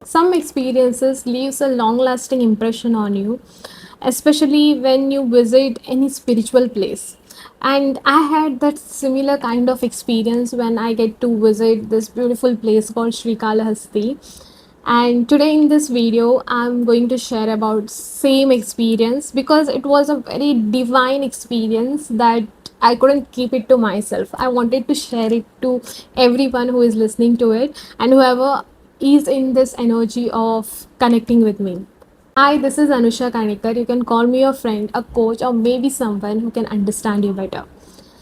Some experiences leaves a long lasting impression on you, especially when you visit any spiritual place. And I had that similar kind of experience when I get to visit this beautiful place called Srikalahasti. And today in this video I'm going to share about same experience because it was a very divine experience that I couldn't keep it to myself. I wanted to share it to everyone who is listening to it and whoever is in this energy of connecting with me. Hi, this is Anusha Kanikar. You can call me your friend, a coach, or maybe someone who can understand you better.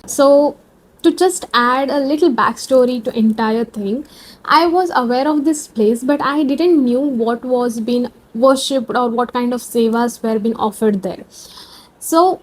So, to just add a little backstory to entire thing, I was aware of this place, but I didn't knew what was being worshipped or what kind of sevas were being offered there. So,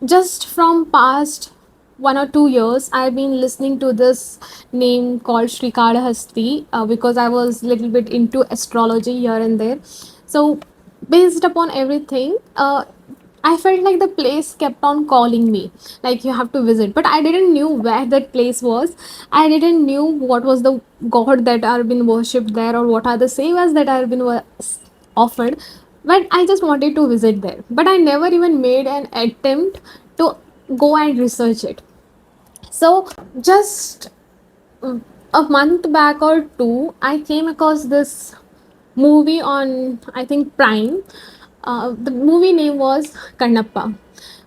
just from past 1 or 2 years I've been listening to this name called Srikalahasti because I was little bit into astrology here and there. So based upon everything, I felt like the place kept on calling me, like you have to visit, but I didn't knew where that place was. I didn't knew what was the god that are been worshipped there or what are the sevas that are been offered, but I just wanted to visit there. But I never even made an attempt to go and research it. So, just a month back or two, I came across this movie on, I think, Prime. The movie name was Kannappa.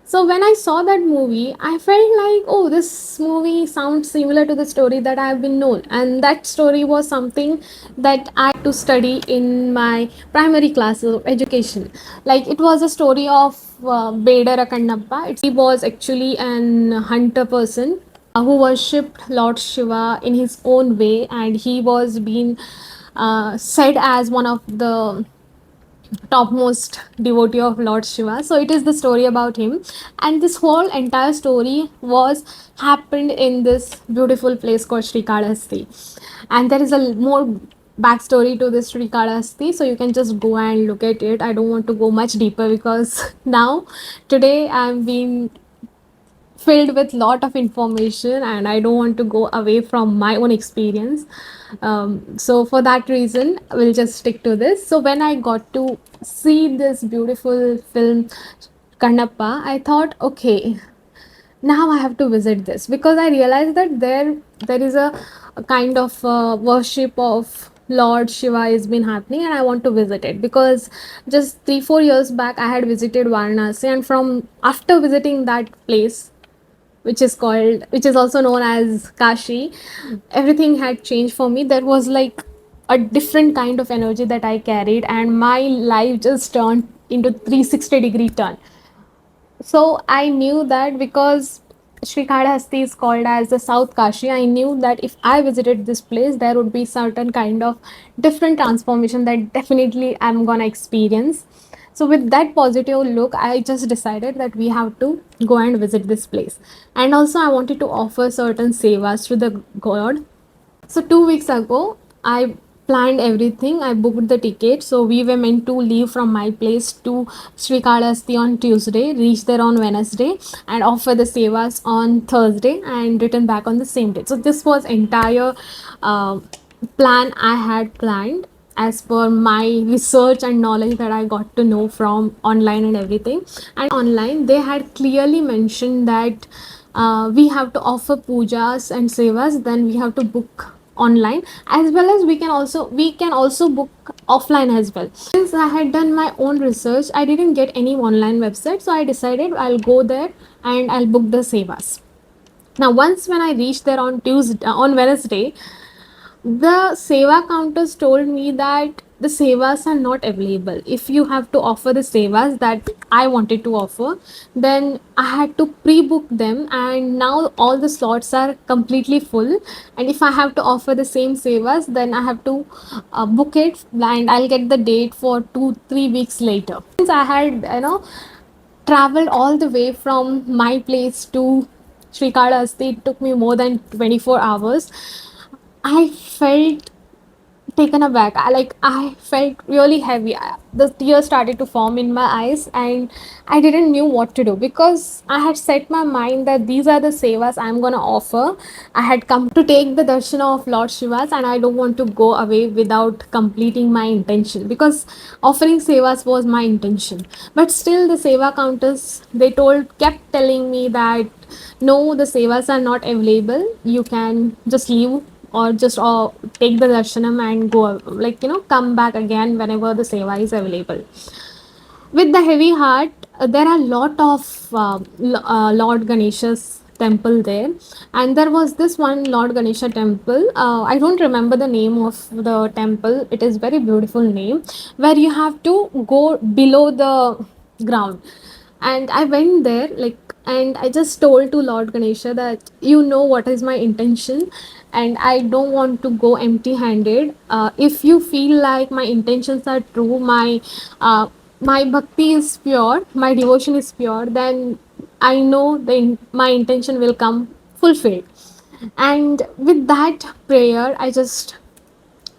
So when I saw that movie, I felt like, oh, this movie sounds similar to the story that I have been known, and that story was something that I to study in my primary classes of education. Like it was a story of Bedara Kannappa. He was actually an hunter person who worshipped Lord Shiva in his own way, and he was being said as one of the topmost devotee of Lord Shiva. So it is the story about him, and this whole entire story was happened in this beautiful place called Srikalahasti. And there is a more backstory to this Srikalahasti, so you can just go and look at it. I don't want to go much deeper because now today I'm being filled with lot of information and I don't want to go away from my own experience. So for that reason we'll just stick to this. So when I got to see this beautiful film Kannappa, I thought, okay, now I have to visit this because I realized that there is a kind of worship of Lord Shiva has been happening, and I want to visit it because just 3 4 years back I had visited Varanasi, and from after visiting that place, which is also known as Kashi, everything had changed for me. There was like a different kind of energy that I carried, and my life just turned into 360-degree turn. So I knew that because Srikalahasti is called as the South Kashi, I knew that if I visited this place, there would be certain kind of different transformation that definitely I'm gonna experience. So with that positive look, I just decided that we have to go and visit this place. And also I wanted to offer certain sevas to the god. So 2 weeks ago, I planned everything. I booked the ticket. So we were meant to leave from my place to Srikalahasti on Tuesday, reach there on Wednesday, and offer the sevas on Thursday, and return back on the same day. So this was entire uh, plan I had planned as per my research and knowledge that I got to know from online and everything. And online, they had clearly mentioned that we have to offer pujas and sevas, then we have to book online, as well as we can also book offline as well. Since I had done my own research, I didn't get any online website, so I decided I'll go there and I'll book the sevas. Now once when I reached there on Tuesday, on Wednesday, the seva counters told me that the sevas are not available. If you have to offer the sevas that I wanted to offer, then I had to pre-book them, and now all the slots are completely full. And if I have to offer the same sevas, then I have to book it, and I'll get the date for 2 3 weeks later. Since I had traveled all the way from my place to Srikalahasti, it took me more than 24 hours. I felt taken aback. I felt really heavy. The tears started to form in my eyes, and I didn't knew what to do because I had set my mind that these are the sevas I'm gonna offer. I had come to take the darshan of Lord Shiva's, and I don't want to go away without completing my intention, because offering sevas was my intention. But still, the seva counters, they told kept telling me that no, the sevas are not available. You can just leave, or just take the darshanam and go, come back again whenever the seva is available. With the heavy heart, there are a lot of Lord Ganesha's temple there, and there was this one Lord Ganesha temple. I don't remember the name of the temple. It is very beautiful name, where you have to go below the ground. And I went there, and I just told to Lord Ganesha that you know what is my intention, and I don't want to go empty handed. If you feel like my intentions are true, uh, my bhakti is pure, my devotion is pure, then I know my intention will come fulfilled. And with that prayer, I just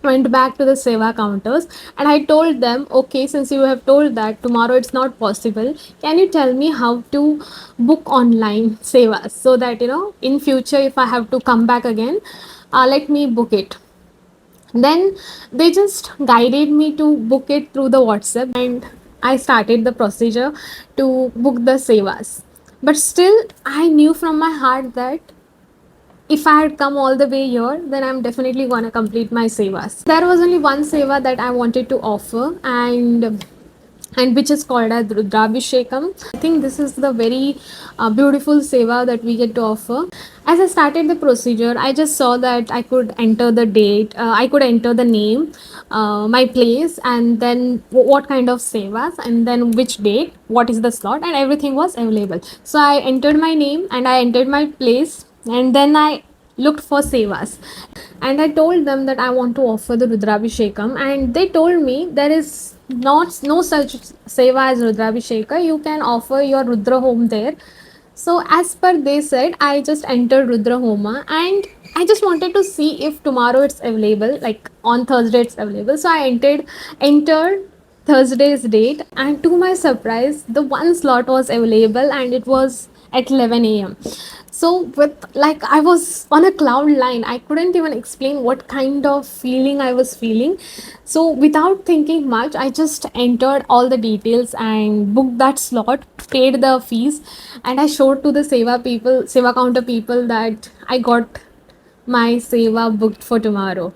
went back to the seva counters, and I told them, okay, since you have told that tomorrow it's not possible, can you tell me how to book online sevas, so that in future if I have to come back again, let me book it. Then they just guided me to book it through the WhatsApp, and I started the procedure to book the sevas. But still, I knew from my heart that if I had come all the way here, then I'm definitely gonna complete my sevas. There was only one seva that I wanted to offer, and which is called as Rudrabhishekam. I think this is the very beautiful seva that we get to offer. As I started the procedure, I just saw that I could enter the date, I could enter the name, my place, and then what kind of sevas, and then which date, what is the slot, and everything was available. So I entered my name and I entered my place, and then I looked for sevas, and I told them that I want to offer the Rudrabhishekam, and they told me there is not no such seva as Rudrabhisheka. You can offer your Rudra home there. So as per they said, I just entered Rudra Homa, and I just wanted to see if tomorrow it's available, like on Thursday it's available. So I entered Thursday's date, and to my surprise, the one slot was available, and it was at 11 a.m. So with, like, I was on a cloud line. I couldn't even explain what kind of feeling I was feeling. So without thinking much, I just entered all the details and booked that slot, paid the fees, and I showed to the seva counter people, that I got my seva booked for tomorrow.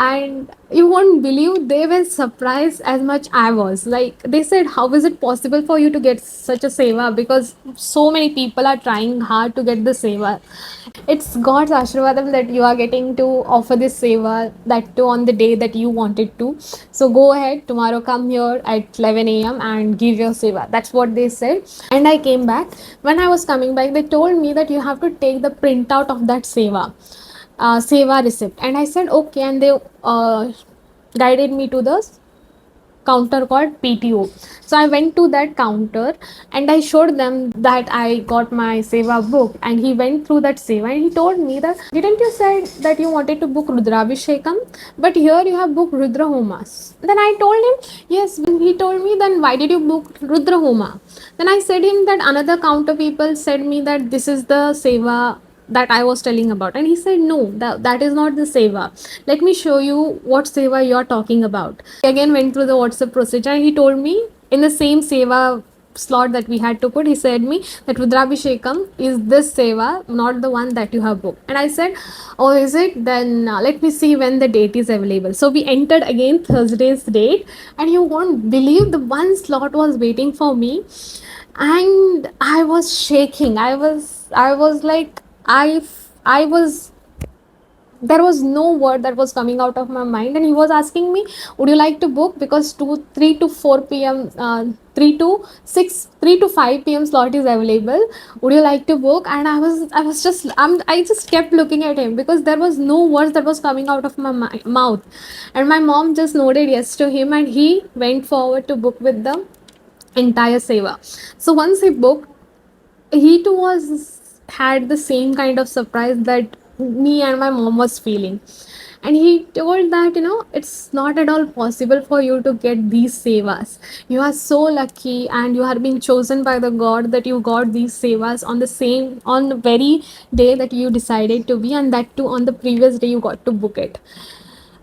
And you won't believe, they were surprised as much I was. Like, they said, how is it possible for you to get such a seva, because so many people are trying hard to get the seva. It's God's ashirvadam that you are getting to offer this seva, that too on the day that you wanted to. So go ahead tomorrow, come here at 11 a.m. and give your seva. That's what they said. And I came back. When I was coming back, they told me that you have to take the printout of that seva receipt. And I said okay, and they guided me to the counter called PTO. So I went to that counter and I showed them that I got my seva book, and he went through that seva and he told me that, didn't you said that you wanted to book Rudrabhishekam, but here you have booked Rudra Homas. Then I told him yes. When he told me, then why did you book Rudra Homa? Then I said him that another counter people said me that this is the seva that I was telling about. And he said, no, that is not the seva. Let me show you what seva you're talking about. He again went through the WhatsApp procedure, and he told me in the same seva slot that we had to put, he said me that Rudrabhishekam is this seva, not the one that you have booked. And I said, oh, is it? Then let me see when the date is available. So we entered again Thursday's date, and you won't believe, the one slot was waiting for me, and I was shaking. I was like, I was, there was no word that was coming out of my mind. And he was asking me, would you like to book, because 3 to 4 p.m., 3 to 5 p.m. slot is available, would you like to book? And I was just, I just kept looking at him, because there was no words that was coming out of my mouth. And my mom just nodded yes to him, and he went forward to book with the entire seva. So once he booked, he too was had the same kind of surprise that me and my mom was feeling. and he told that, it's not at all possible for you to get these sevas. You are so lucky, and you are being chosen by the god that you got these sevas on the very day that you decided to be, and that too on the previous day you got to book it.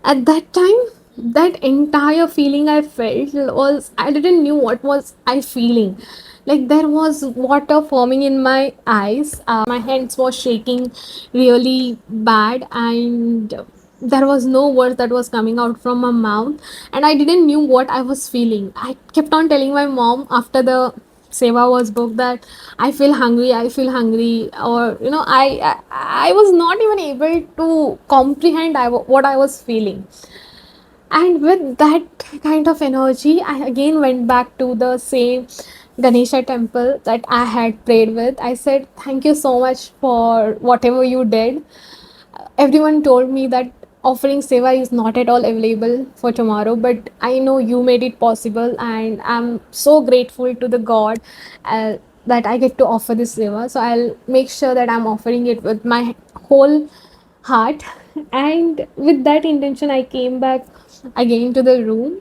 At that time, that entire feeling I felt was, I didn't knew what was I feeling. Like, there was water forming in my eyes, my hands was shaking really bad, and there was no words that was coming out from my mouth, and I didn't knew what I was feeling. I kept on telling my mom after the seva was booked that I feel hungry, or I was not even able to comprehend what I was feeling. And with that kind of energy, I again went back to the same Ganesha temple that I had prayed with. I said, "Thank you so much for whatever you did." Everyone told me that offering seva is not at all available for tomorrow, but I know you made it possible, and I'm so grateful to the God that I get to offer this seva. So I'll make sure that I'm offering it with my whole heart. And with that intention, I came back again to the room,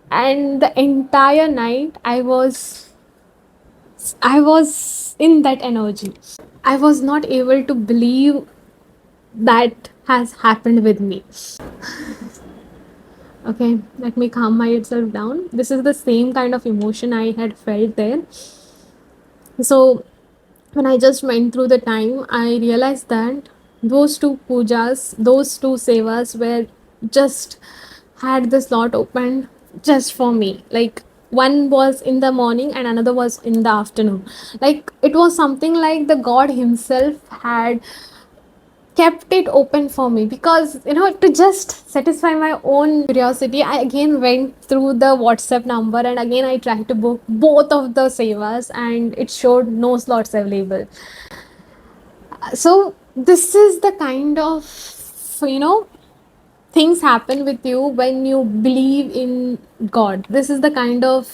and the entire night I was in that energy. I was not able to believe that has happened with me. Okay, let me calm myself down. This is the same kind of emotion I had felt there. So, when I just went through the time, I realized that those two pujas, those two sevas were just had the slot open just for me. Like, one was in the morning and another was in the afternoon. Like, it was something like the God Himself had kept it open for me, because to just satisfy my own curiosity, I again went through the WhatsApp number, and again I tried to book both of the sevas, and it showed no slots available. So this is the kind of you know things happen with you when you believe in God. This is the kind of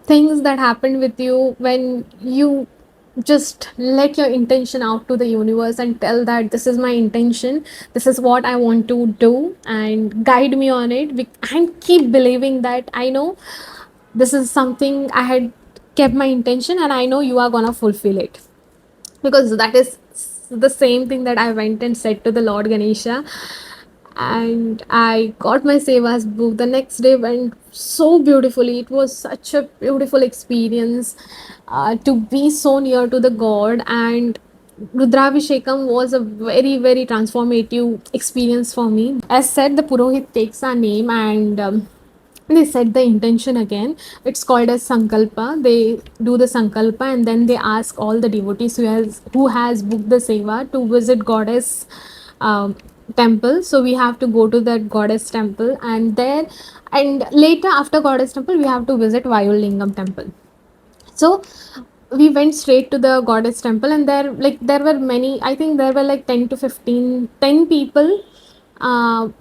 things that happen with you when you just let your intention out to the universe and tell that this is my intention, this is what I want to do, and guide me on it, and keep believing that I know this is something I had kept my intention, and I know you are gonna fulfill it. Because that is the same thing that I went and said to the Lord Ganesha, and I got my Sevas book. The next day went so beautifully. It was such a beautiful experience to be so near to the God, and Rudravishekam was a very, very transformative experience for me. As said, the Purohit takes our name, and they set the intention again. It's called as Sankalpa. They do the Sankalpa, and then they ask all the devotees who has booked the Seva to visit goddess um, temple. So we have to go to that goddess temple, and later after goddess temple we have to visit Vayulingam temple. So we went straight to the goddess temple, and there were many, I think there were like 10 to 15, 10 people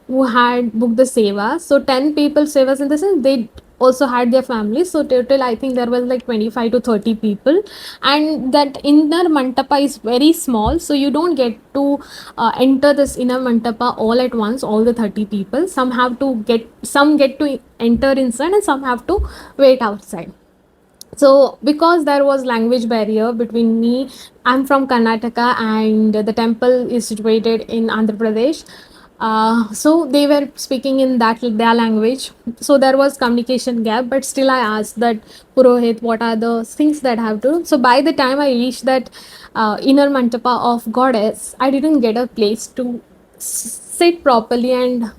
who had booked the seva. So 10 people sevas in the sense they also had their families. So total I think there was like 25 to 30 people, and that inner mantapa is very small, so you don't get to enter this inner mantapa all at once, all the 30 people. Some get to enter inside, and some have to wait outside. So because there was language barrier between me, I'm from Karnataka, and the temple is situated in Andhra Pradesh. So they were speaking in their language, so there was communication gap, but still I asked that Purohit, what are the things that I have to do? So by the time I reached that inner mantapa of goddess, I didn't get a place to sit properly and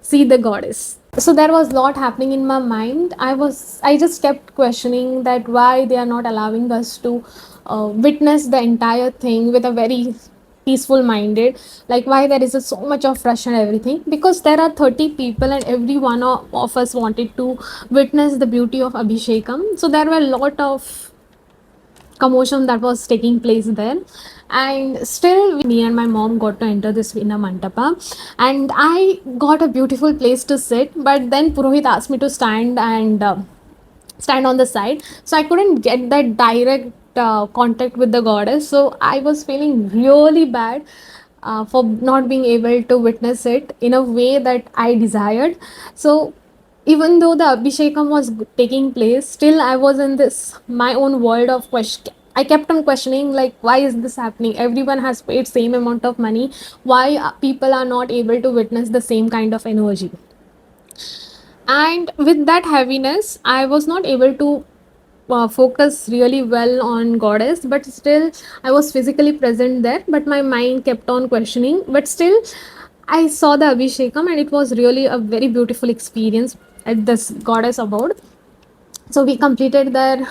see the goddess. So there was a lot happening in my mind. I just kept questioning that why they are not allowing us to witness the entire thing with a very peaceful minded, like why there is so much of rush and everything, because there are 30 people and every one of us wanted to witness the beauty of Abhishekam. So there were a lot of commotion that was taking place there, and still me and my mom got to enter this inner mantapa, and I got a beautiful place to sit. But then Purohit asked me to stand on the side, so I couldn't get that direct contact with the goddess. So I was feeling really bad. for not being able to witness it in a way that I desired. So even though the Abhishekam was taking place, still I was in this my own world of question. I kept on questioning, like, why is this happening? Everyone has paid same amount of money. Why people are not able to witness the same kind of energy? And with that heaviness, I was not able to focus really well on goddess, but still I was physically present there, but my mind kept on questioning. But still I saw the Abhishekam, and it was really a very beautiful experience at this goddess abode. So we completed their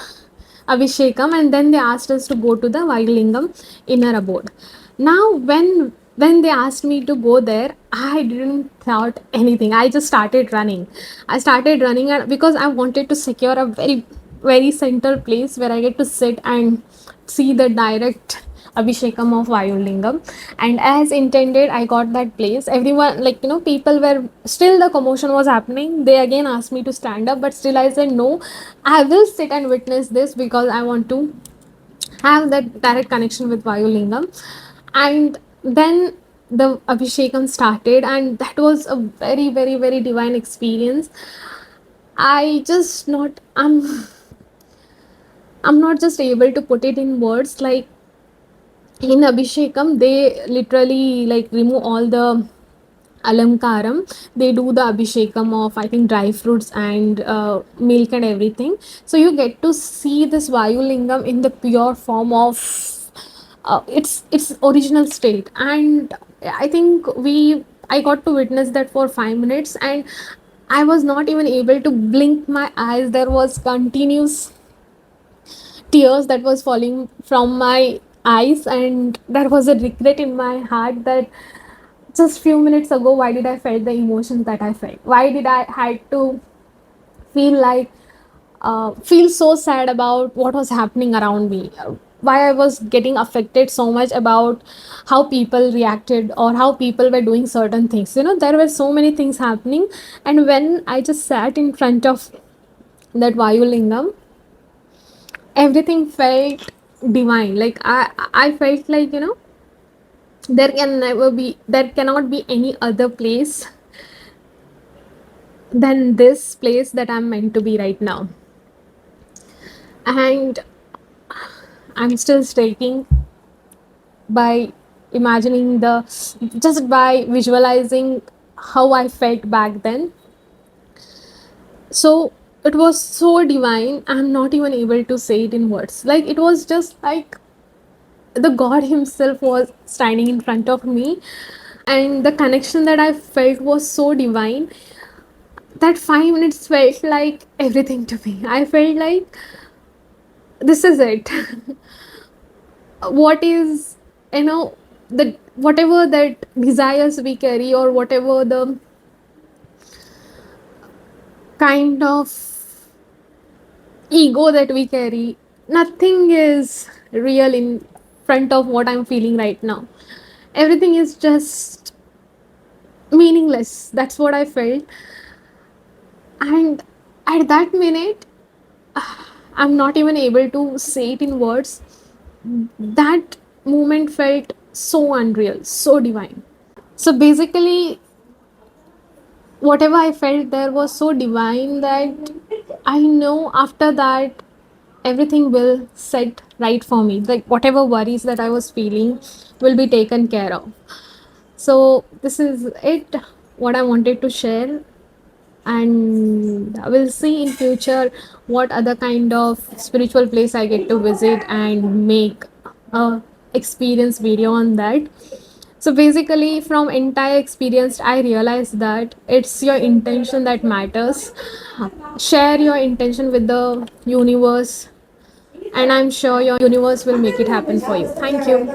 Abhishekam, and then they asked us to go to the Vayulingam inner abode. Now, when they asked me to go there, I didn't thought anything. I just started running. I started running, and because I wanted to secure a very central place where I get to sit and see the direct Abhishekam of Vayulingam. And as intended, I got that place. Everyone, like, people were still, the commotion was happening. They again asked me to stand up, but still I said no, I will sit and witness this because I want to have that direct connection with Vayulingam. And then the Abhishekam started, and that was a very, very, very divine experience. I just not, I'm not just able to put it in words. Like, in Abhishekam, they literally like remove all the alamkaram. They do the Abhishekam of, I think, dry fruits and milk and everything. So you get to see this Vayulingam in the pure form of its original state. And I think I got to witness that for 5 minutes, and I was not even able to blink my eyes. There was continuous tears that was falling from my eyes, and there was a regret in my heart that just few minutes ago, why did I felt the emotions that I felt? Why did I had to feel like feel so sad about what was happening around me? Why I was getting affected so much about how people reacted or how people were doing certain things. There were so many things happening, and when I just sat in front of that Vayulingam, everything felt divine. Like, I felt like, there cannot be any other place than this place that I'm meant to be right now. And I'm still shaking by imagining just by visualizing how I felt back then. So it was so divine, I'm not even able to say it in words. Like, it was just like the God Himself was standing in front of me, and the connection that I felt was so divine. That 5 minutes felt like everything to me. I felt like this is it. What is, the whatever that desires we carry, or whatever the kind of ego that we carry, nothing is real in front of what I'm feeling right now. Everything is just meaningless. That's what I felt. And at that minute, I'm not even able to say it in words. That moment felt so unreal, so divine. So basically, whatever I felt there was so divine that I know after that everything will set right for me. Like, whatever worries that I was feeling will be taken care of. So this is it, what I wanted to share. And we'll see in future what other kind of spiritual place I get to visit and make a experience video on that. So basically, from entire experience, I realized that it's your intention that matters. Share your intention with the universe, and I'm sure your universe will make it happen for you. Thank you.